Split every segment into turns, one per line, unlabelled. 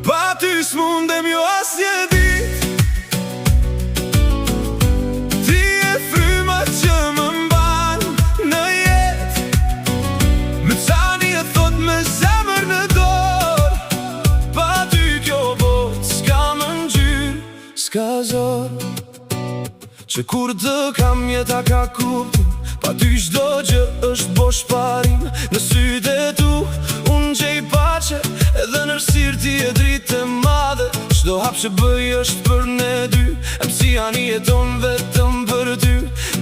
Pa ty s'mundem jo asnjë dit, ti e fryma që më mban në jet. Me tani e thot me zemër në dorë, pa ty kjo bot s'ka më ngjyrë, s'ka zor. Që kur të kam jeta ka kuptim, pa ty çdo gjë është bosh parim. Në sytë e tu unë gjej pace, edhe në rësirë ti e dritë e madhe. Çdo hap që bëj është për ne dy, e mësia një jeton vetëm për ty.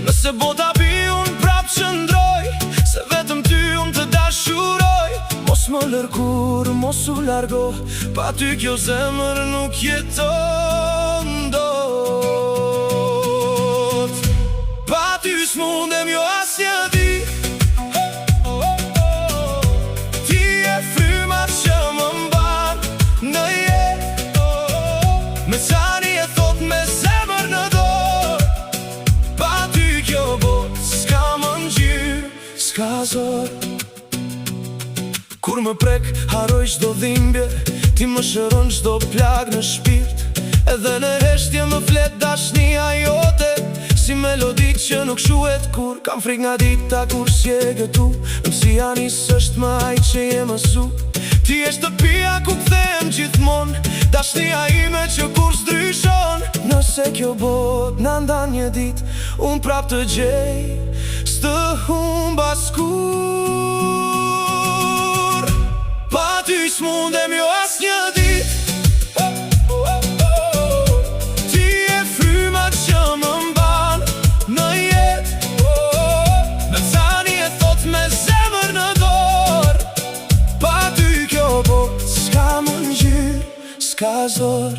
Nëse bota pi unë prap qëndroj, se vetëm ty unë të dashuroj. Mos më lërkur, mos u largo, pa ty kjo zemër nuk jeton dot. Pa ty s'mundem jo asnjë dit, ti e fryma që më mban në jet. Me tani e thot me zemër në dorë, pa ty kjo bot s'ka më ngjyrë, s'ka zor. Kur më prek haroj çdo dhimbje, ti më shëron çdo plag në shpirt. Edhe në heshtje më flet dashnia jote, si melodi që nuk shuhet kur. Kam frik nga dita kur s'je këtu, mësia nis është më ai që je mësu. Ti e shtëpia ku kthehem gjithmon, dashnia ime që kur s'ndryshon. Nëse kjo bot na ndan një dit, unë prap të gjej, s'të humba askur. Pa ty s'mundem jo asnjë dit, ti e fryma që më mban në jet. Me tani e thot me zemër në dorë, pa ty kjo bot s'ka më ngjyrë, s'ka zor.